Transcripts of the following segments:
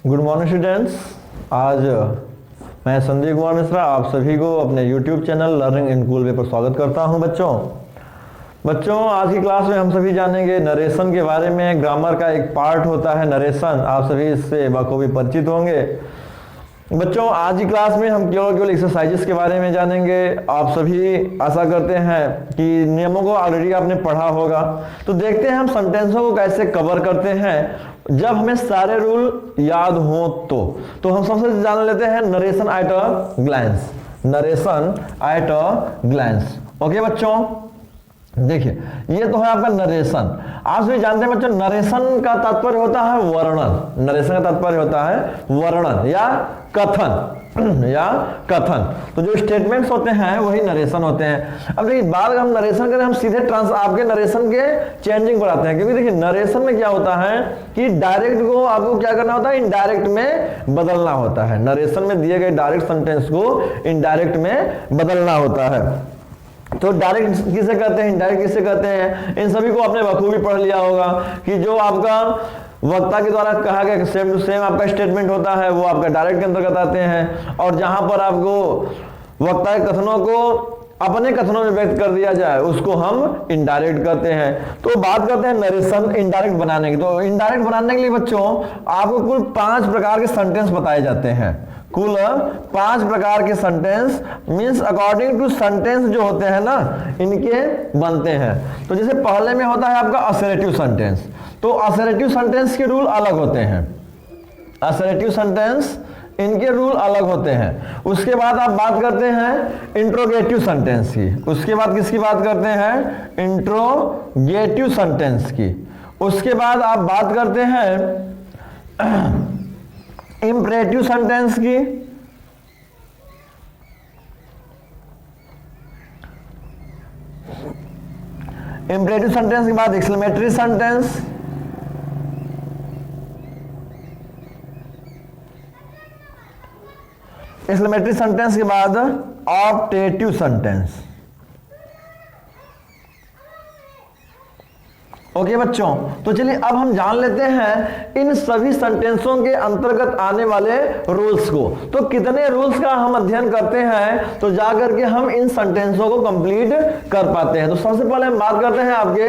Good morning students. आज मैं संदीप कुमार मिश्रा आप सभी को अपने YouTube channel learning in cool वे पर स्वागत करता हूं। बच्चों आज की क्लास में हम सभी जानेंगे नरेशन के बारे में। ग्रामर का एक पार्ट होता है नरेशन, आप सभी इससे बखूबी परिचित होंगे। बच्चों आज की क्लास में हम केवल एक्सरसाइजेस के बारे में जानेंगे। आप सभी आशा करते हैं कि नियमों को ऑलरेडी आपने पढ़ा होगा। तो देखते हैं हम सेंटेंसों को कैसे कवर करते हैं जब हमें सारे रूल याद हो। तो हम सबसे जान लेते हैं narration at a glance. Narration at a glance. Okay बच्चों, देखिए ये तो है आपका नरेशन। आप सभी जानते हैं बच्चों नरेशन का तात्पर्य होता है वर्णन। नरेशन का तात्पर्य होता है वर्णन या कथन तो जो स्टेटमेंट्स होते हैं वही नरेशन होते हैं। अब देखिए बात हम नरेशन करें, हम सीधे आपके नरेशन के चेंजिंग पर आते हैं। क्योंकि देखिए नरेशन में क्या होता है कि डायरेक्ट को आपको क्या करना होता है, इनडायरेक्ट में बदलना होता है। नरेशन में दिए गए डायरेक्ट सेंटेंस को इनडायरेक्ट में बदलना होता है। तो डायरेक्ट किसे कहते हैं, इनडायरेक्ट किसे कहते हैं, इन सभी को आपने बखूबी पढ़ लिया होगा कि जो आपका वक्ता के द्वारा कहा गया सेम टू सेम आपका स्टेटमेंट होता है वो आपका डायरेक्ट के अंतर्गत आते हैं। और जहां पर आपको वक्ता के कथनों को अपने कथनों में व्यक्त कर दिया जाए उसको हम इनडायरेक्ट कहते हैं। तो बात करते हैं नरेशन इनडायरेक्ट बनाने की। तो इनडायरेक्ट बनाने के लिए बच्चों आपको कुल 5 प्रकार के सेंटेंस बताए जाते हैं। कुल 5 प्रकार के sentence means according to sentence जो होते हैं ना इनके बनते हैं। तो जैसे पहले में होता है आपका असर्टिव सेंटेंस। तो असर्टिव सेंटेंस के रूल अलग होते हैं। असर्टिव सेंटेंस इनके रूल अलग होते हैं। उसके बाद आप बात करते हैं इंट्रोगेटिव सेंटेंस की। उसके बाद किसकी बात करते हैं, इंट्रोगेटिव सेंटेंस की। उसके बाद आप बात करते हैं इंपरेटिव सेंटेंस की। इंपरेटिव सेंटेंस के बाद एक्सक्लेमेटरी सेंटेंस। एक्सक्लेमेटरी सेंटेंस के बाद ऑप्टेटिव सेंटेंस। ओके बच्चों, तो चलिए अब हम जान लेते हैं इन सभी सेंटेंसों के अंतर्गत आने वाले रूल्स को। तो कितने रूल्स का हम अध्ययन करते हैं तो जाकर के हम इन सेंटेंसों को कंप्लीट कर पाते हैं। तो सबसे पहले हम बात करते हैं आपके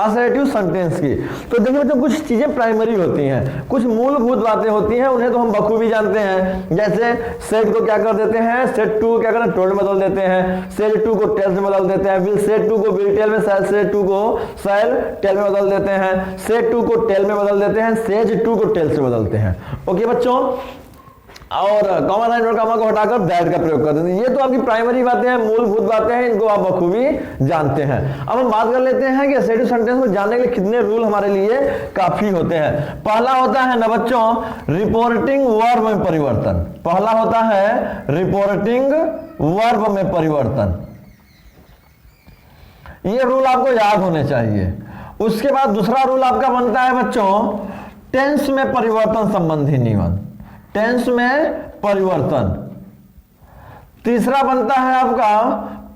असर्टिव सेंटेंस की। तो देखिए बच्चों कुछ चीजें प्राइमरी होती हैं, कुछ मूलभूत बातें होती हैं, उन्हें तो हम बखूबी जानते हैं। जैसे सेट को क्या कर देते हैं, सेट टू क्या करना, टोल्ड में बदल देते हैं। सेट टू को टेल में बदल देते हैं। विल सेट टू को विल टेल में, सेट टू को शैल टेल में बदल देते हैं। सेट टू को टेल में बदल देते हैं। सेज टू को टेल से बदलते हैं। ओके बच्चों, और कॉमा साइन और कॉमा को हटाकर दैट का प्रयोग कर देते हैं। ये तो आपकी प्राइमरी बातें हैं, मूलभूत बातें हैं, इनको आप बखूबी जानते हैं। अब हम बात कर लेते हैं कि असर्टिव सेंटेंस को जानने के लिए कितने रूल हमारे लिए काफी होते हैं। पहला होता है ना बच्चों रिपोर्टिंग वर्ब में परिवर्तन। पहला होता है रिपोर्टिंग वर्ब में परिवर्तन। ये रूल आपको याद होने चाहिए। उसके बाद दूसरा रूल आपका बनता है बच्चों टेंस में परिवर्तन संबंधी नियम। टेंस में परिवर्तन। तीसरा बनता है आपका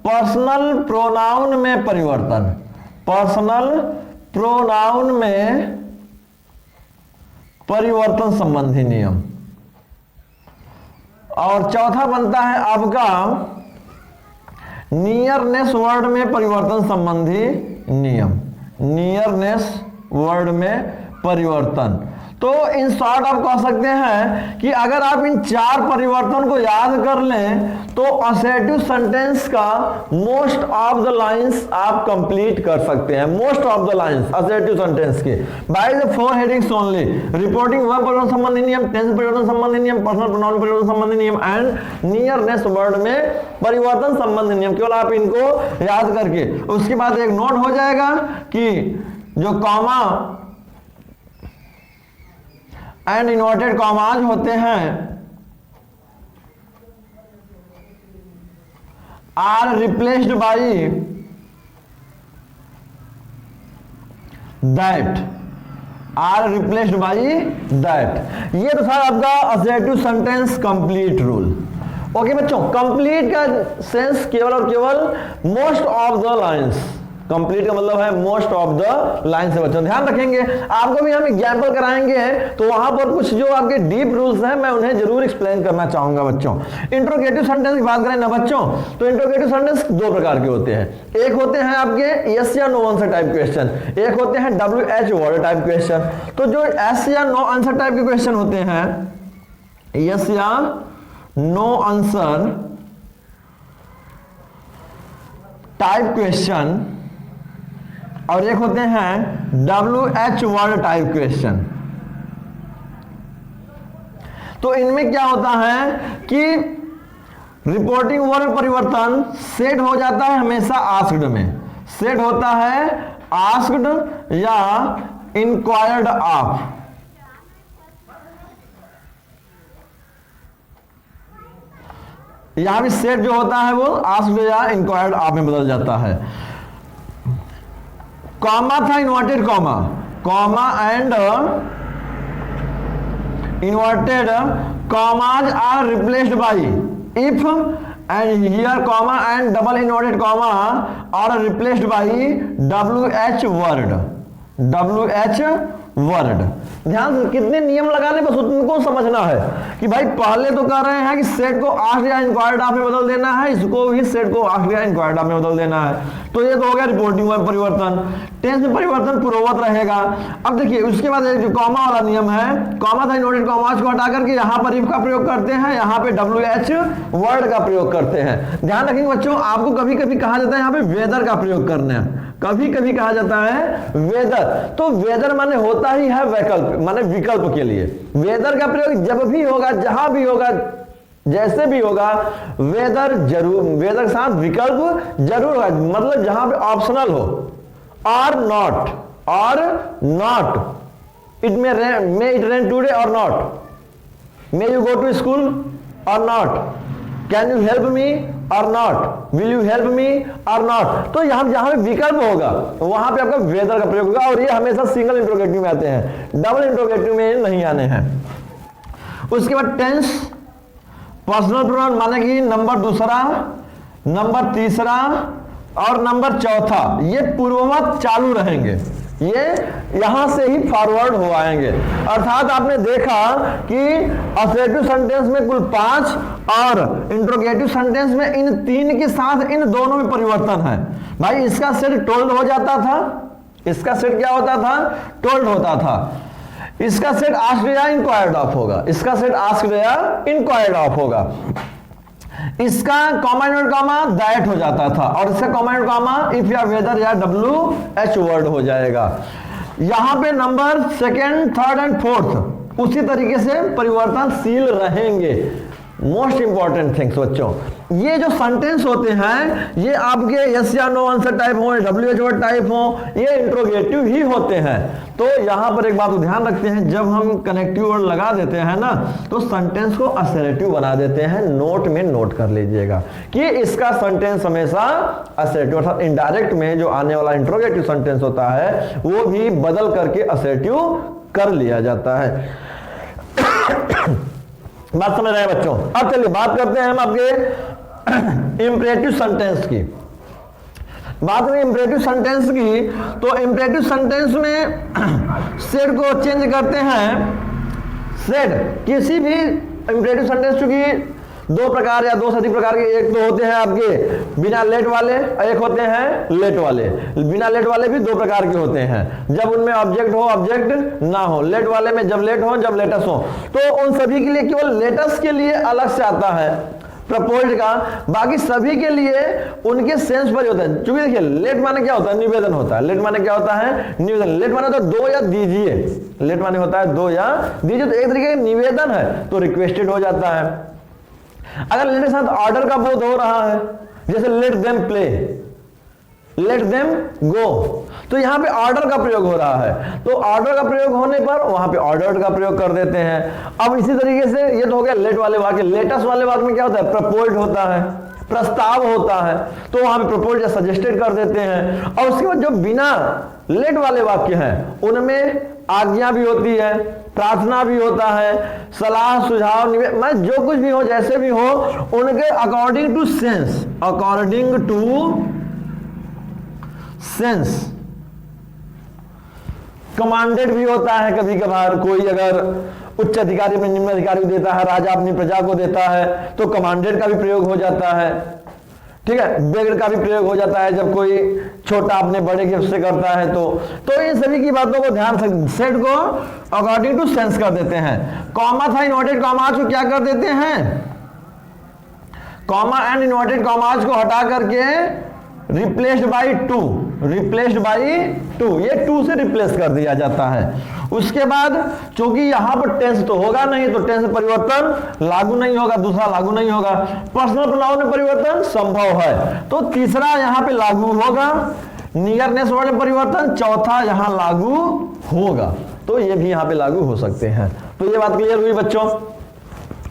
पर्सनल प्रोनाउन में परिवर्तन। पर्सनल प्रोनाउन में परिवर्तन संबंधी नियम। और चौथा बनता है आपका नियरनेस वर्ड में परिवर्तन संबंधी नियम। नियरनेस वर्ड में परिवर्तन। तो इन शॉर्ट आप कह सकते हैं कि अगर आप इन 4 परिवर्तन को याद कर लें तो असर्टिव सेंटेंस का मोस्ट ऑफ द लाइंस आप कंप्लीट कर सकते हैं। Most of the lines assertive sentence के by the 4 headings only. Reporting verb परिवर्तन संबंधी नियम, टेंस परिवर्तन संबंधी नियम, पर्सनल प्रोनाउन परिवर्तन संबंधी नियम एंड नियरनेस वर्ड में परिवर्तन संबंधी नियम। केवल आप इनको याद करके उसके बाद एक नोट हो जाएगा कि जो कॉमा एंड इन्वर्टेड कॉमाज होते हैं are replaced by that. Are replaced by that. ये तो था आपका assertive sentence complete rule. Okay बच्चों, कंप्लीट का सेंस केवल और केवल most of the lines. Complete का मतलब है मोस्ट ऑफ द लाइन से बच्चों ध्यान रखेंगे। आपको भी हम एग्जाम्पल कराएंगे तो वहां पर कुछ जो आपके डीप रूल्स हैं मैं उन्हें जरूर एक्सप्लेन करना चाहूंगा बच्चों। इंट्रोगेटिव सेंटेंस की बात करें ना बच्चों, तो इंट्रोगेटिव सेंटेंस दो प्रकार के होते हैं। एक होते हैं आपके यस या नो आंसर टाइप क्वेश्चन, एक होते हैं WH वर्ड टाइप क्वेश्चन। तो जो यस या नो आंसर टाइप के क्वेश्चन होते हैं, यस या नो आंसर टाइप क्वेश्चन, और एक होते हैं WH वर्ड टाइप क्वेश्चन। तो इनमें क्या होता है कि रिपोर्टिंग वर्ड परिवर्तन सेट हो जाता है हमेशा आस्क्ड में, सेट होता है आस्क्ड या इंक्वायर्ड ऑफ। यहां भी सेट जो होता है वो आस्क्ड या इंक्वायर्ड ऑफ में बदल जाता है। कॉमा था inverted comma, comma and inverted commas are replaced by if, and here comma and double inverted comma are replaced by WH word, WH word. ध्यान से कितने नियम लगाने बस उनको समझना है कि भाई पहले तो कह रहे हैं कि सेट को आस्क्ड या इंक्वायर्ड ऑफ में बदल देना है, इसको भी सेट को आस्क्ड या इंक्वायर्ड ऑफ में बदल देना है। तो ये तो हो गया रिपोर्टिंग में परिवर्तन। टेंस में परिवर्तन पूर्ववत रहेगा। अब देखिए उसके बाद एक जो कॉमा वाला नियम है, कॉमा था इन्वर्टेड कॉमास को हटा करके यहाँ पर इफ का प्रयोग करते हैं, यहाँ पे WH वर्ड का प्रयोग करते हैं। ध्यान रखेंगे बच्चों, आपको कभी कभी कहा जाता है यहाँ पे वेदर का प्रयोग करना है, कभी कभी कहा जाता है वेदर। तो वेदर माने होता ही है वैकल्प, माने विकल्प के लिए। वेदर का प्रयोग जब भी होगा, जहां भी होगा, जैसे भी होगा, वेदर जरूर, वेदर के साथ विकल्प जरूर होगा। मतलब जहां पे ऑप्शनल हो, और नॉट, और not, it may it rain today और not, may you go to school और not, can you help me और not, will you help me और नॉट। तो यहां जहां विकल्प होगा वहां पे आपका वेदर का प्रयोग होगा, और ये हमेशा सिंगल इंट्रोगेटिव में आते हैं, डबल इंट्रोगेटिव में नहीं आने हैं। उसके बाद टेंस, पर्सनल प्रोनाउन माने कि नंबर दूसरा, नंबर तीसरा और नंबर चौथा ये पूर्ववत चालू रहेंगे, ये यहां से ही फॉरवर्ड हो आएंगे। अर्थात आपने देखा कि असर्टिव सेंटेंस में कुल 5 और इंट्रोगेटिव सेंटेंस में इन 3 के साथ इन दोनों में परिवर्तन है। भाई इसका सेट टोल्ड हो जाता था, इसका सेट क्या होता था, टोल्ड होता था। इसका सेट आस्क्ड या इंक्वायर्ड ऑफ होगा, इसका सेट आस्क्ड या इंक्वायर्ड ऑफ होगा। इसका कॉमा एंड कॉमा दैट हो जाता था, और इसका कॉमा एंड कॉमा इफ या वेदर या WH वर्ड हो जाएगा। यहां पे number second, third and fourth उसी तरीके से परिवर्तनशील रहेंगे। मोस्ट इंपॉर्टेंट थिंग्स बच्चों, ये जो सेंटेंस होते हैं ये आपके यस या नो आंसर टाइप हो, WH वर्ड टाइप हो, ये इंट्रोगेटिव ही होते हैं। तो यहां पर एक बात को ध्यान रखते हैं, जब हम कनेक्टिव वर्ड लगा देते हैं ना तो सेंटेंस को असर्टिव बना देते हैं। नोट में नोट कर लीजिएगा कि इसका सेंटेंस हमेशा असर्टिव, अर्थात इनडायरेक्ट में जो आने वाला इंट्रोगेटिव सेंटेंस होता है वो भी बदल करके असर्टिव कर लिया जाता है। बात समझ रहे हैं बच्चों? अब चलिए बात करते हैं हम आपके इंपरेटिव सेंटेंस की। बात करें इंपरेटिव सेंटेंस की, तो इंपरेटिव सेंटेंस में सेड को चेंज करते हैं। सेड किसी भी इंपरेटिव सेंटेंस, चूंकि 2 प्रकार या 2 से अधिक प्रकार के, एक तो होते हैं आपके बिना लेट वाले, एक होते हैं लेट वाले। बिना लेट वाले भी 2 प्रकार के होते हैं, जब उनमें ऑब्जेक्ट हो, ऑब्जेक्ट ना हो। लेट वाले में जब लेट हो, जब लेटस हो। तो उन सभी के लिए केवल लेटस के लिए अलग से आता है प्रपोज्ड का, बाकी सभी के लिए उनके सेंस पर ही होता है। क्योंकि देखिए लेट माने क्या होता है, निवेदन होता है। लेट माने क्या होता है, निवेदन। लेट माने होता है दो या दीजिए, लेट माने होता है दो या दीजिए, तो एक तरीके का निवेदन है, तो रिक्वेस्टेड हो जाता है। अगर लेट के साथ ऑर्डर का बोध हो रहा है, जैसे let them play, let them go, तो यहां पे ऑर्डर का प्रयोग हो रहा है। तो ऑर्डर का प्रयोग होने पर वहां पे ऑर्डर्ड का प्रयोग कर देते हैं। अब इसी तरीके से ये तो हो गया लेट वाले वाक्य। लेटेस्ट वाले वाक्य में क्या होता है, प्रपोज्ड होता है, प्रस्ताव होता है, तो वहां पे प्रपोज्ड या सजेस्टेड कर देते हैं। और उसके बाद जो बिना लेट वाले वाक्य हैं उनमें आज्ञा भी होती है, प्रार्थना भी होता है, सलाह सुझाव निवेदन, जो कुछ भी हो, जैसे भी हो, उनके according to sense, according to sense. Commanded भी होता है कभी कभार, कोई अगर उच्च अधिकारी में निम्न अधिकारी को देता है, राजा अपनी प्रजा को देता है, तो कमांडेड का भी प्रयोग हो जाता है। ठीक है, बेग्ड का भी प्रयोग हो जाता है जब कोई छोटा अपने बड़े के उससे करता है। तो इन सभी की बातों को ध्यान से सेट को अकॉर्डिंग टू सेंस कर देते हैं। कॉमा था, इन्वर्टेड कॉमास को क्या कर देते हैं, कॉमा एंड इन्वर्टेड कॉमास को हटा करके replaced by two, replaced by two, ये टू से रिप्लेस कर दिया जाता है। उसके बाद चूंकि यहां पर टेंस तो होगा नहीं, तो टेंस परिवर्तन लागू नहीं होगा, दूसरा लागू नहीं होगा। पर्सनल प्रोनाउन में परिवर्तन संभव है, तो तीसरा यहां पे लागू होगा। नियरनेस वर्ड में परिवर्तन चौथा यहां लागू होगा, तो ये भी यहां पे लागू हो सकते हैं। तो ये बात क्लियर हुई बच्चों।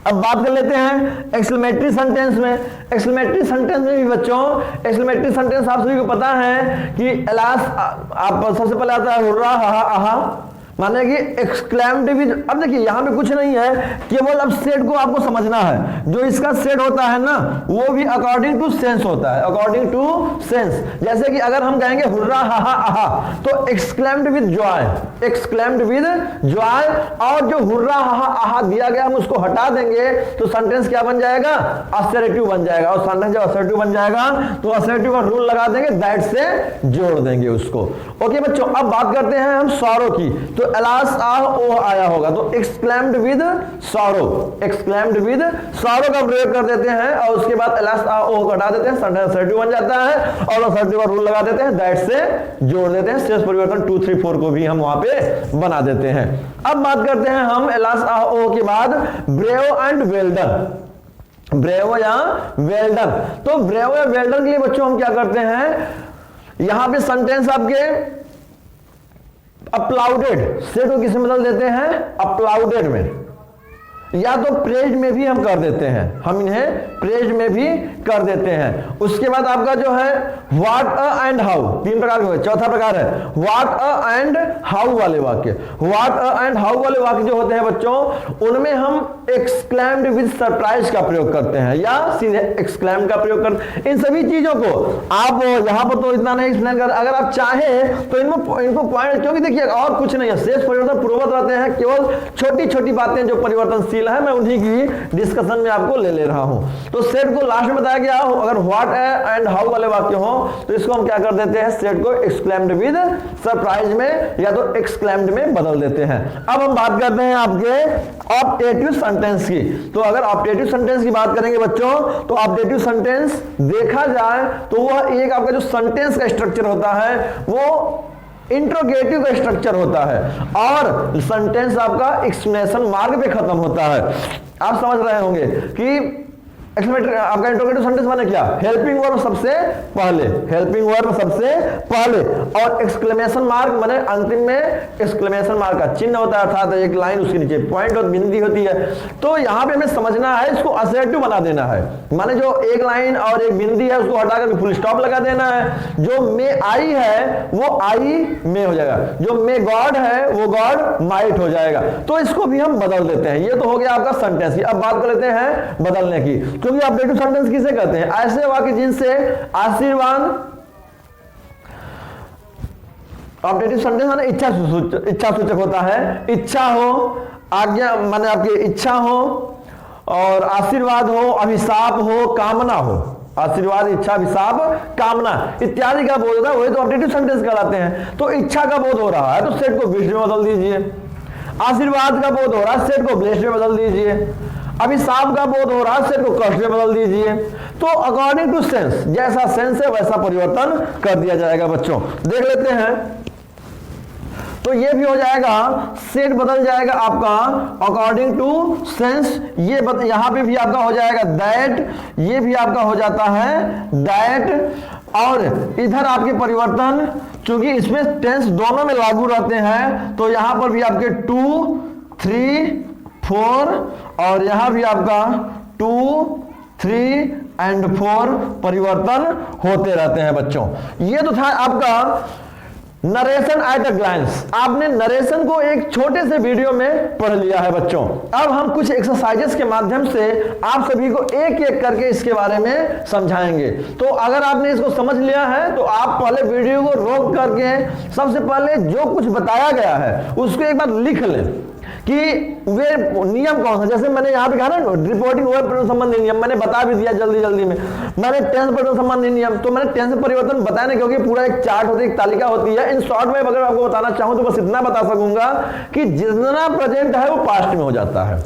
अब बात कर लेते हैं एक्सक्लेमेटरी सेंटेंस में। एक्सक्लेमेटरी सेंटेंस में भी बच्चों, एक्सक्लेमेटरी सेंटेंस आप सभी को पता है कि एलास, आप सबसे पहले आता है हुर्रा हा आहा, माने कि एक्सक्लेम्ड विद। अब देखिए यहां पे कुछ नहीं है, केवल अब सेट को आपको समझना है। जो इसका सेट होता है ना, वो भी अकॉर्डिंग टू सेंस होता है, अकॉर्डिंग टू सेंस। जैसे कि अगर हम कहेंगे हुर्रा हा आहा, तो exclaimed with Joy, exclaimed with Joy, और जो हुर्रा हा आहा दिया गया हम उसको हटा देंगे तो सेंटेंस क्या बन जाएगा, असर्टिव बन जाएगा। और सेंटेंस जब असर्टिव बन जाएगा तो असर्टिव का रूल लगा देंगे, दैट से जोड़ देंगे उसको। ओके बच्चों, अब बात करते हैं हम सॉरो की। तो एलास आह ओह आया होगा, तो exclaimed with sorrow, exclaimed with sorrow का प्रयोग कर देते हैं और उसके बाद एलास आह ओह को हटा देते हैं, सेंटेंस असर्टिव बन जाता है और असर्टिव का रूल लगा देते हैं, दैट से जोड़ देते हैं। शेष परिवर्तन 2 3 4 को भी हम वहां पे बना देते हैं। अब बात करते हैं हम एलास आह ओह के बाद ब्रेव एंड वेल्डन, ब्रेव या वेल्डन। तो ब्रेव या वेल्डन के लिए बच्चों हम क्या करते हैं, यहां पे सेंटेंस आपके अप्लाउडेड से तो किसमें बदल देते हैं, अप्लाउडेड में, या तो प्रेज में भी हम कर देते हैं, हम इन्हें प्रेज में भी कर देते हैं। उसके बाद आपका जो है व्हाट अ एंड हाउ, 3 प्रकार के। चौथा प्रकार है व्हाट अ एंड हाउ वाले वाक्य। व्हाट अ एंड हाउ वाले वाक्य जो होते हैं बच्चों, उनमें हम एक्सक्लेम्ड विद सरप्राइज का प्रयोग करते हैं या सीधे एक्सक्लेम्ड का प्रयोग करते हैं। इन सभी चीजों को आप यहां पर तो इतना नहीं एक्सप्लेन कर, अगर आप चाहें तो इनको पॉइंट, क्योंकि देखिए और कुछ नहीं है, शेष परिवर्तन पूर्ववत रहते हैं, केवल छोटी छोटी बातें जो परिवर्तनशील है, मैं उन्हीं की डिस्कशन में आपको ले रहा हूं। तो सेट को लास्ट में बताया गया, अगर व्हाट एंड हाउ वाले वाक्य हो तो इसको हम क्या कर देते हैं, सेट को एक्सक्लेम्ड विद सरप्राइज में या तो एक्सक्लेम्ड में बदल देते हैं। अब हम बात करते हैं आपके ऑप्टेटिव सेंटेंस की। तो अगर ऑप्टेटिव सेंटेंस की बात करेंगे बच्चों, तो ऑप्टेटिव सेंटेंस देखा जाए तो वह एक आपका जो सेंटेंस का स्ट्रक्चर होता है वो इंट्रोगेटिव का स्ट्रक्चर होता है और सेंटेंस आपका एक्सक्लेमेशन मार्क पे खत्म होता है। आप समझ रहे होंगे कि आपका इंट्रोगेटिव सेंटेंस माने क्या, हेल्पिंग वर्ब सबसे पहले, हेल्पिंग वर्ब सबसे पहले, और एक्सक्लेमेशन मार्क माने अंतिम में एक्सक्लेमेशन मार्क का चिन्ह होता है, अर्थात एक लाइन उसके नीचे पॉइंट और बिंदी होती है। तो यहां पे हमें समझना है, इसको असर्टिव बना देना है, माने जो एक लाइन और एक बिंदी है उसको हटाकर फुल स्टॉप लगा देना है। जो मे आई है वो आई में हो जाएगा, जो मे गॉड है वो गॉड माइट हो जाएगा। तो इसको भी हम बदल देते हैं। ये तो हो गया आपका सेंटेंस की। अब बात कर लेते हैं बदलने की, क्योंकि ऑब्जेक्टिव सेंटेंस किसे कहते हैं, ऐसे वाक्य जिनसे आशीर्वाद, ऑब्जेक्टिव सेंटेंस माने इच्छा सूचक होता है, इच्छा हो, आज्ञा माने आपकी इच्छा हो, और आशीर्वाद हो, अभिशाप हो, कामना हो, आशीर्वाद, इच्छा, अभिशाप, कामना इत्यादि का बोध होता है, वही तो ऑब्जेक्टिव सेंटेंस कहलाते हैं। तो इच्छा का बोध हो रहा है तो सेट को विश्ड में बदल दीजिए, आशीर्वाद का बोध हो रहा है सेट को ब्लेस्ड में बदल दीजिए, अभिशाप का बोध हो रहा है सेट को कर्ष में बदल दीजिए। तो अकॉर्डिंग टू सेंस, जैसा सेंस है वैसा परिवर्तन कर दिया जाएगा बच्चों। देख लेते हैं, तो ये भी हो जाएगा, सेट बदल जाएगा आपका अकॉर्डिंग टू सेंस। ये यहां पे भी आपका हो जाएगा दैट, ये भी आपका हो जाता है दैट, और इधर आपके परिवर्तन, चूंकि इसमें टेंस दोनों में लागू रहते हैं, तो यहां पर भी आपके 2 3 4 और यहां भी आपका 2 3 एंड 4 परिवर्तन होते रहते हैं बच्चों। ये तो था आपका नरेशन एट अ ग्लांस, आपने नरेशन को एक छोटे से वीडियो में पढ़ लिया है बच्चों। अब हम कुछ एक्सरसाइजेस के माध्यम से आप सभी को एक एक करके इसके बारे में समझाएंगे। तो अगर आपने इसको समझ लिया है तो आप पहले वीडियो को रोक करके सबसे पहले जो कुछ बताया गया है उसको एक बार लिख लें कि वे नियम कौन सा, जैसे मैंने यहाँ पे कहा ना रिपोर्टिंग ओवर परिवर्तन संबंधी नियम, मैंने बता भी दिया जल्दी में। मैंने टेंस परिवर्तन संबंधी नियम, तो मैंने टेंस परिवर्तन बताया ना, क्योंकि पूरा एक चार्ट होती है, एक तालिका होती है। इन शॉर्ट में अगर आपको बताना चाहूं तो बस इतना बता सकूंगा कि जितना प्रेजेंट है वो पास्ट में हो जाता है,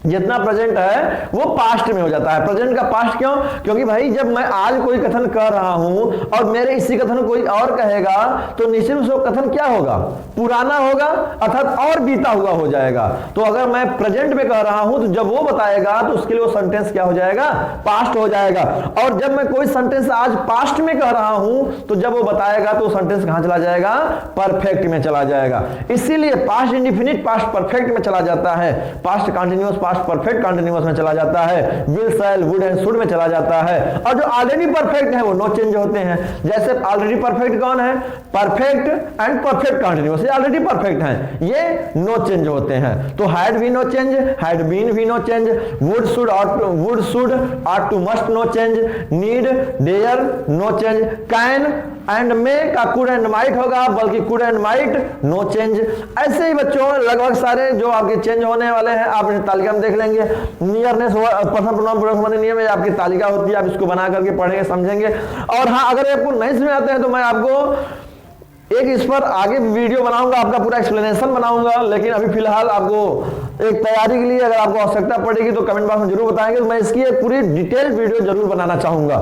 जितना प्रेजेंट है वो पास्ट में हो जाता है। प्रेजेंट का पास्ट क्यों? क्योंकि भाई जब मैं आज कोई कथन कर रहा हूं और मेरे इसी कथन कोई और कहेगा तो निश्चित रूप से वो कथन क्या होगा, पुराना होगा, अर्थात और बीता हुआ हो जाएगा। तो अगर मैं प्रेजेंट में कह रहा हूं तो जब वो बताएगा तो उसके लिए वो सेंटेंस क्या हो जाएगा, पास्ट हो जाएगा। और जब मैं कोई सेंटेंस आज पास्ट में कह रहा हूं तो जब वो बताएगा तो सेंटेंस कहां चला जाएगा, परफेक्ट में चला जाएगा। इसीलिए पास्ट इंडिफिनिट पास्ट परफेक्ट में चला जाता है, past continuous past perfect continuous में चला जाता है, will shell would and should में चला जाता है। और जो ऑलरेडी परफेक्ट है वो नो चेंज होते हैं। जैसे ऑलरेडी परफेक्ट कौन है, परफेक्ट एंड परफेक्ट कंटीन्यूअस, ये ऑलरेडी परफेक्ट हैं, ये नो चेंज होते हैं। तो हैड भी नो चेंज, हैड बीन भी no change, would should ought to must no change, need dare no change, can and may का कुड एंड माइट होगा, बल्कि could and might no change. ऐसे ही बच्चों लगभग सारे जो आपके चेंज होने वाले हैं आप तालिका में देख लेंगे। नियरनेस पर्सन प्रोनाउन संबंधी नियम है, आपकी तालिका होती है, आप इसको बना करके पढ़ेंगे समझेंगे। और हाँ, अगर आपको नहीं समझ आते हैं तो मैं आपको एक इस पर आगे वीडियो बनाऊंगा, आपका पूरा एक्सप्लेनेशन बनाऊंगा। लेकिन अभी फिलहाल आपको एक तैयारी के लिए अगर आपको आवश्यकता पड़ेगी तो कमेंट बॉक्स में जरूर बताएंगे, तो मैं इसकी एक पूरी डिटेल वीडियो जरूर बनाना चाहूंगा।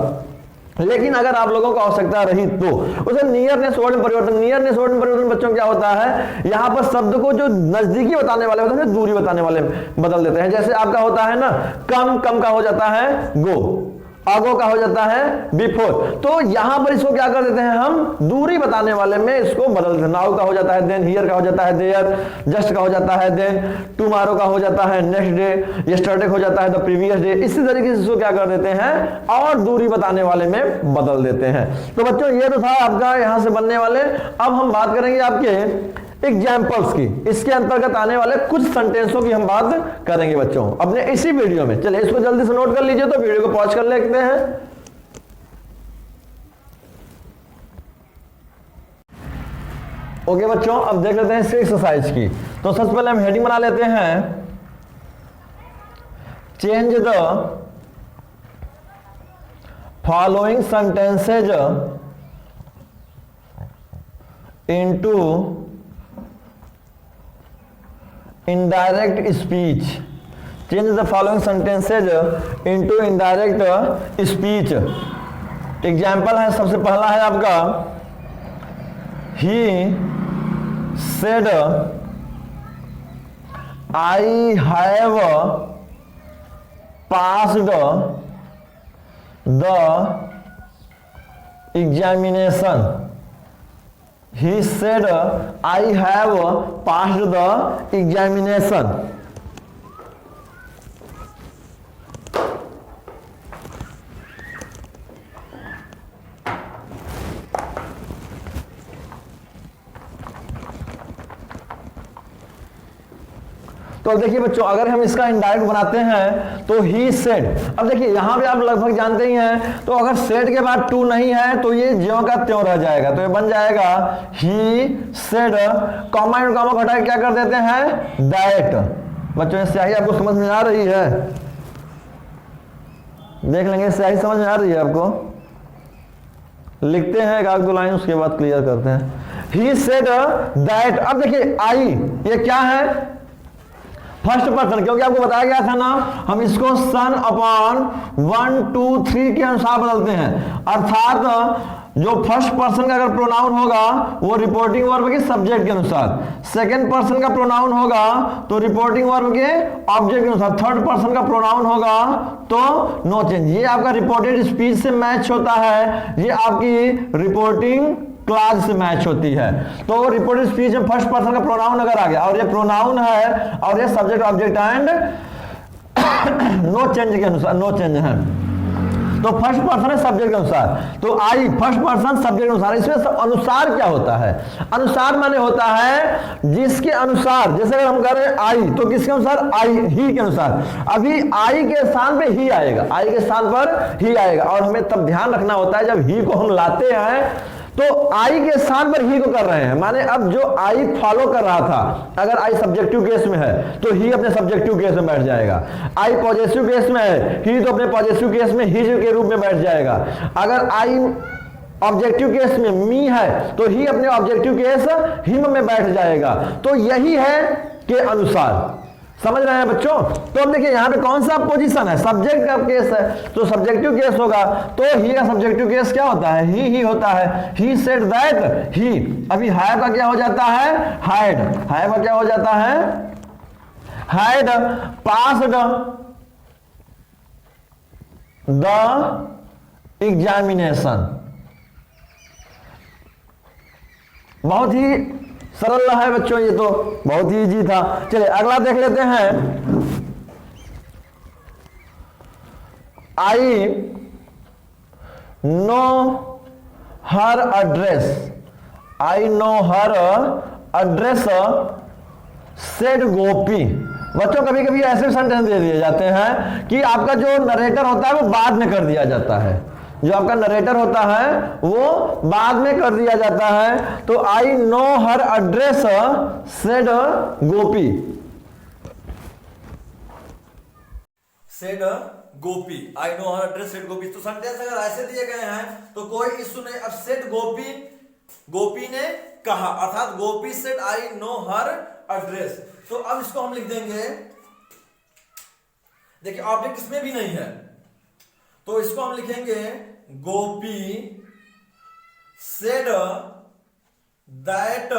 लेकिन अगर आप लोगों को आवश्यकता रही तो उसे नियरनेस वर्ड में परिवर्तन, नियरनेस वर्ड में परिवर्तन बच्चों क्या होता है, यहां पर शब्द को जो नजदीकी बताने वाले होते हैं दूरी बताने वाले बदल देते हैं। जैसे आपका होता है ना कम, कम का हो जाता है गो, आगो का हो जाता है बिफोर। तो यहां पर इसको क्या कर देते हैं हम, दूरी बताने वाले में इसको बदल देते हैं। नाउ का हो जाता है देन, हियर का हो जाता है देयर, जस्ट का हो जाता है देन, टुमारो का हो जाता है नेक्स्ट डे, यस्टरडे हो जाता है द प्रीवियस डे। इसी तरीके से इसको क्या कर देते हैं और दूरी बताने वाले में बदल देते हैं। तो बच्चों ये तो था आपका यहां से बनने वाले। अब हम बात करेंगे आपके एग्जाम्पल्स की, इसके अंतर्गत आने वाले कुछ सेंटेंसों की हम बात करेंगे बच्चों अपने इसी वीडियो में। चलिए इसको जल्दी से नोट कर लीजिए, तो वीडियो को पॉज कर लेते हैं। ओके बच्चों, अब देख लेते हैं इस एक्सरसाइज की। तो सबसे पहले हम हेडिंग बना लेते हैं, change the following sentences into indirect speech, change the following sentences into indirect speech। Example है, सबसे पहला है आपका he said I have passed the examination। He said I have passed the examination। तो अब देखिए बच्चों, अगर हम इसका इनडायरेक्ट बनाते हैं तो ही सेड। अब देखिए यहां पे आप लगभग जानते ही हैं, तो अगर सेड के बाद टू नहीं है तो ये ज्यों का त्यों रह जाएगा, तो ये बन जाएगा he said, comma and comma हटा के क्या कर देते हैं दैट। बच्चों ये स्याही आपको समझ में आ रही है, देख लेंगे स्याही समझ में आ रही है आपको, लिखते हैं एक आध दो लाइन उसके बाद क्लियर करते हैं। He said that. अब देखिए आई ये क्या है, फर्स्ट पर्सन, क्योंकि आपको बताया गया था ना हम इसको सन अपॉन 1 2 3 के अनुसार बदलते हैं। अर्थात जो फर्स्ट पर्सन का अगर प्रोनाउन होगा वो रिपोर्टिंग वर्ब के सब्जेक्ट के अनुसार, सेकंड पर्सन का प्रोनाउन होगा तो रिपोर्टिंग वर्ब के ऑब्जेक्ट के अनुसार, थर्ड पर्सन का प्रोनाउन होगा तो नो चेंज। ये आपका रिपोर्टेड स्पीच से मैच होता है, ये आपकी रिपोर्टिंग क्लास से मैच होती है। तो रिपोर्टेड स्पीच में फर्स्ट पर्सन का प्रोनाउन अगर आ गया और ये प्रोनाउन है और ये subject object and no change के अनुसार नो चेंज है, तो फर्स्ट पर्सन है सब्जेक्ट के अनुसार, तो आई फर्स्ट पर्सन सब्जेक्ट के अनुसार। इसमें अनुसार क्या होता है? अनुसार माने होता है जिसके अनुसार, जैसे अगर हम कह रहे हैं आई, तो किसके अनुसार? आई, ही के अनुसार। अभी आई के स्थान पे ही आएगा, आई के स्थान पर ही आएगा। और हमें तब ध्यान रखना होता है जब ही को हम लाते हैं तो आई के स्थान पर ही को कर रहे हैं, माने अब जो आई फॉलो कर रहा था, अगर आई सब्जेक्टिव केस में है तो ही अपने सब्जेक्टिव केस में बैठ जाएगा। आई पॉजिटिव केस में है, ही तो अपने पॉजिटिव केस में ही के रूप में बैठ जाएगा। अगर आई ऑब्जेक्टिव केस में मी है तो ही अपने ऑब्जेक्टिव केस हिम में बैठ जाएगा। तो यही है के अनुसार, समझ रहे हैं बच्चों? तो अब देखिए यहां पे कौन सा पोजीशन है? सब्जेक्ट का केस है तो सब्जेक्टिव केस होगा, तो ही का सब्जेक्टिव केस क्या होता है? ही होता है। ही सेड दैट ही। अभी हैव का क्या हो जाता है? हैड। हैव का क्या हो जाता है? Had passed the examination. बहुत ही सरल है बच्चों, ये तो बहुत ही इजी था। चलिए अगला देख लेते हैं। I know her address. I know her address said Gopi. बच्चों कभी कभी ऐसे सेंटेंस दे दिए जाते हैं कि आपका जो नरेटर होता है वो बाद में कर दिया जाता है, जो आपका नरेटर होता है वो बाद में कर दिया जाता है। तो I know her address said Gopi. Said Gopi, I know her address said Gopi. तो सेंटेंस अगर ऐसे दिए गए हैं तो कोई इश्यू नहीं। अब सेड गोपी, गोपी ने कहा, अर्थात Gopi said I know her address. तो अब इसको हम लिख देंगे, देखिए ऑब्जेक्ट इसमें भी नहीं है तो इसको हम लिखेंगे गोपी सेड दैट।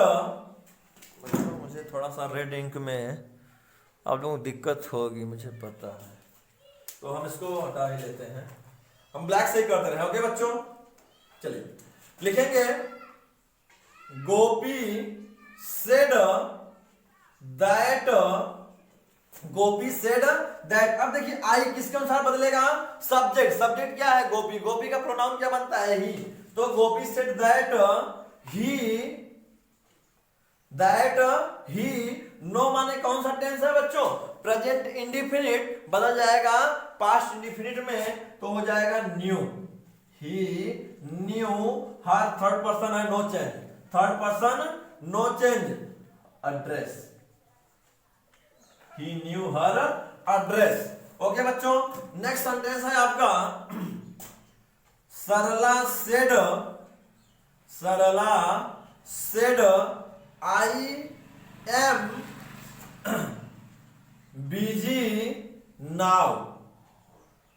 मुझे थोड़ा सा रेड इंक में आप लोगों को दिक्कत होगी, मुझे पता है, तो हम इसको हटा ही लेते हैं, हम ब्लैक से ही करते रहे। ओके बच्चों, चलिए लिखेंगे Gopi said that. Gopi said that. अब देखिए आई किसके अनुसार बदलेगा? सब्जेक्ट। सब्जेक्ट क्या है? गोपी। गोपी का प्रोनाउन क्या बनता है? ही। तो Gopi said that he, that he. Know माने कौन सा टेंस है बच्चों? प्रेजेंट इंडिफिनिट बदल जाएगा पास्ट इंडिफिनिट में तो हो जाएगा knew. He knew her, third person है, no change, third person no change address. He knew her address. Okay बच्चों, नेक्स्ट सेंटेंस है आपका Sarla said. Sarla said I am busy now.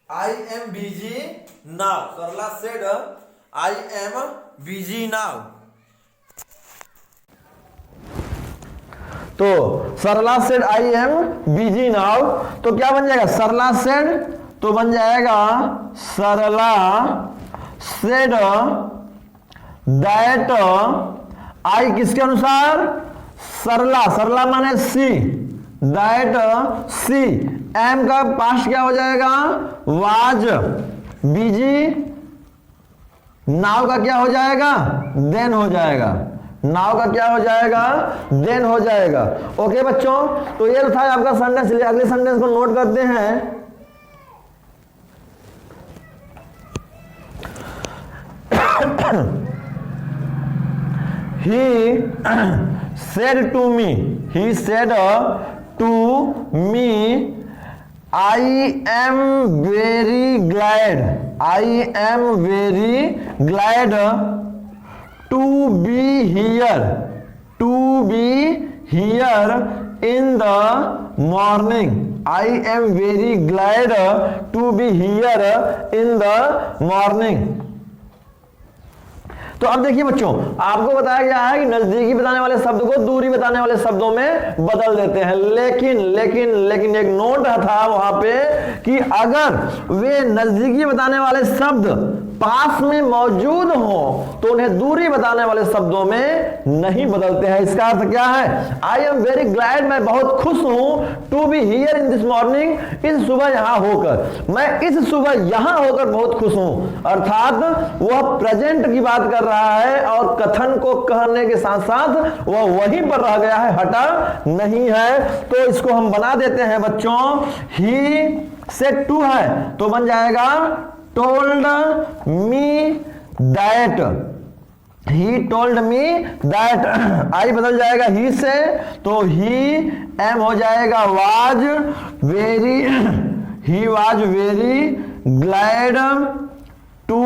I am busy now. Sarla said I am busy now. तो Sarla said I am busy now, तो क्या बन जाएगा? सरला said तो बन जाएगा सरला सेड दैट आई किसके अनुसार? सरला। सरला माने सी, दैट सी। एम का पास्ट क्या हो जाएगा? वाज। बिजी नाउ का क्या हो जाएगा? देन हो जाएगा। नाउ का क्या हो जाएगा? देन हो जाएगा। ओके बच्चों, तो ये था आपका सेंटेंस। अगले सेंटेंस को नोट करते हैं। He said to me, he said to me I am very glad, I am very glad to be here, to be here in the morning. I am very glad to be here in the morning. तो अब देखिए बच्चों, आपको बताया गया है कि नजदीकी बताने वाले शब्द को दूरी बताने वाले शब्दों में बदल देते हैं, लेकिन एक नोट था वहां पे कि अगर वे नजदीकी बताने वाले शब्द पास में मौजूद हो तो उन्हें दूरी बताने वाले शब्दों में नहीं बदलते हैं। इसका अर्थ क्या है? आई एम वेरी ग्लैड, मैं बहुत खुश हूं, to be here in this morning, इस सुबह यहां होकर, मैं इस सुबह यहां होकर बहुत खुश हूं। अर्थात वह प्रेजेंट की बात कर रहा है और कथन को कहने के साथ साथ वह वहीं पर रह गया है, हटा नहीं है। तो इसको हम बना देते हैं बच्चों, ही सेड टू है तो बन जाएगा told me that, he told me that. I बदल जाएगा ही से तो ही, एम हो जाएगा was very, he was very glad to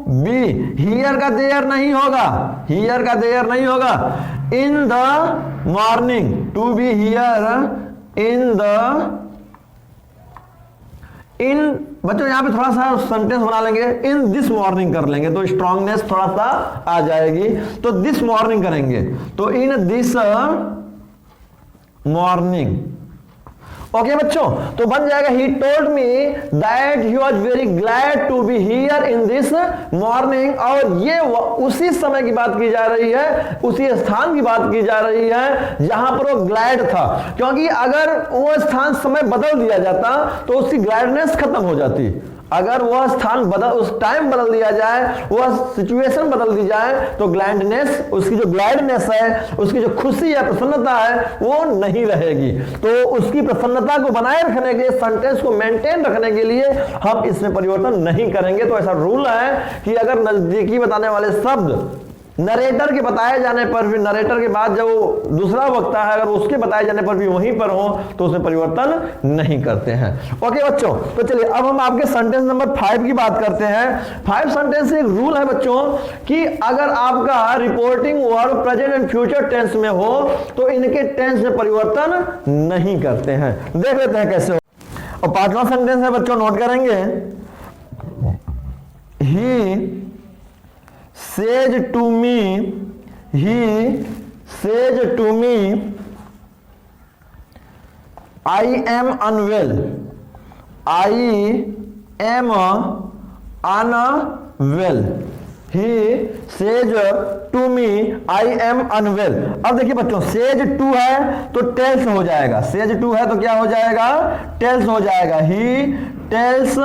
be, here का देयर नहीं होगा, हियर का देयर नहीं होगा, in the morning, to be here in the, इन बच्चों यहां पे थोड़ा सा सेंटेंस बना लेंगे, इन दिस मॉर्निंग कर लेंगे तो स्ट्रांगनेस थोड़ा सा आ जाएगी। तो दिस मॉर्निंग करेंगे तो इन दिस मॉर्निंग। ओके बच्चों, तो बन जाएगा he told me that he was very glad to be here in this morning. और ये उसी समय की बात की जा रही है, उसी स्थान की बात की जा रही है जहां पर वो ग्लैड था, क्योंकि अगर वो स्थान समय बदल दिया जाता तो उसकी ग्लैडनेस खत्म हो जाती। अगर वह स्थान बदल, उस टाइम बदल दिया जाए, वह सिचुएशन बदल दी जाए तो ग्लैडनेस, उसकी जो ग्लैडनेस है, उसकी जो खुशी है, प्रसन्नता है, वो नहीं रहेगी। तो उसकी प्रसन्नता को बनाए रखने के लिए, सेंटेंस को मेंटेन रखने के लिए हम इसमें परिवर्तन नहीं करेंगे। तो ऐसा रूल है कि अगर नजदीकी बताने वाले शब्द नरेटर के बताए जाने पर भी, नरेटर के बाद जब दूसरा वक्ता है अगर उसके बताए जाने पर भी वहीं पर हो तो उसमें परिवर्तन नहीं करते हैं। ओके बच्चों, तो चलिए अब हम आपके सेंटेंस नंबर 5 की बात करते हैं। 5 सेंटेंस एक रूल है बच्चों कि अगर आपका reporting verb present and future tense में हो तो इनके टेंस में परिवर्तन नहीं करते हैं। देख लेते हैं कैसे हो। और 5वां सेंटेंस है बच्चों, नोट करेंगे, ही says to me, he says to me, I am unwell, I am unwell, he says to me, I am unwell। अब देखिए बच्चों, says to है तो tells हो जाएगा, says to है तो क्या हो जाएगा? tells हो जाएगा। he tells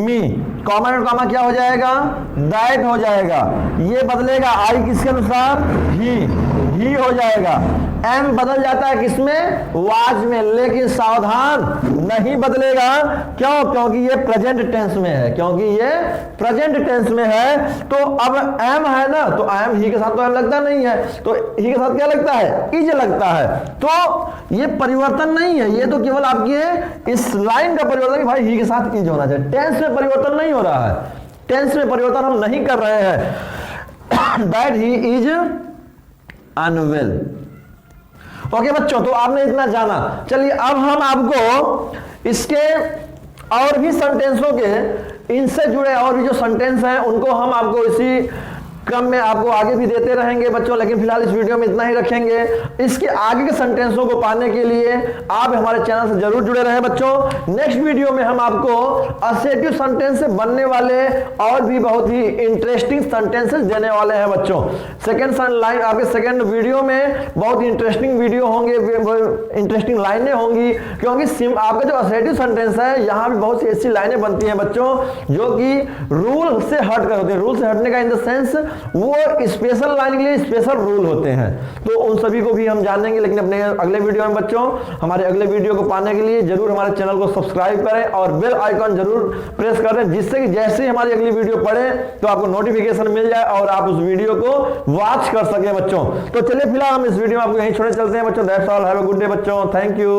me, comma and comma क्या हो जाएगा? दैट हो जाएगा। ये बदलेगा आई किसके अनुसार? ही हो जाएगा। एम बदल जाता है किसमें? वाज में, लेकिन सावधान नहीं बदलेगा। क्यों? क्योंकि ये प्रेजेंट टेंस में है, क्योंकि ये प्रेजेंट टेंस में है। तो अब एम है ना, तो एम ही के साथ तो एम लगता नहीं है, तो ही के साथ क्या लगता है? इज लगता है। तो ये परिवर्तन नहीं है, ये तो केवल आपके इस लाइन का परिवर्तन कि भाई ही के साथ इज होना चाहिए। टेंस में परिवर्तन नहीं हो रहा है, टेंस में परिवर्तन हम नहीं कर रहे हैं। That he is unwell. Okay बच्चों, तो आपने इतना जाना। चलिए अब हम आपको इसके और भी सेंटेंसों के, इनसे जुड़े और भी जो सेंटेंस हैं उनको हम आपको इसी क्रम में आपको आगे भी देते रहेंगे बच्चों, लेकिन फिलहाल इस वीडियो में इतना ही रखेंगे। इसके आगे के सेंटेंसों को पाने के लिए आप हमारे चैनल से जरूर जुड़े रहें बच्चों। नेक्स्ट वीडियो में हम आपको असेटिव सेंटेंस से बनने वाले और भी बहुत ही इंटरेस्टिंग सेंटेंसेस देने वाले हैं बच्चों। सेकंड लाइन आपके सेकंड वीडियो में बहुत ही इंटरेस्टिंग वीडियो होंगे, इंटरेस्टिंग लाइनें होंगी, क्योंकि आपका जो असेटिव सेंटेंस है यहाँ भी बहुत सी ऐसी लाइनें बनती हैं बच्चों जो कि रूल से हट कर होती है। रूल से हटने का इन द सेंस वो स्पेशल लाइन के लिए स्पेशल रूल होते हैं, तो उन सभी को भी हम जानेंगे, लेकिन अपने अगले वीडियो में बच्चों। हमारे अगले वीडियो को पाने के लिए जरूर हमारे चैनल को सब्सक्राइब करें और बेल आइकन जरूर प्रेस करें, जिससे कि जैसे ही हमारी अगली वीडियो पड़े तो आपको नोटिफिकेशन मिल जाए और आप उस वीडियो को वॉच कर सके बच्चों। तो चलिए फिलहाल हम इस वीडियो में आपको यहीं छोड़े चलते हैं बच्चों। That's all, have a good day बच्चों, थैंक यू।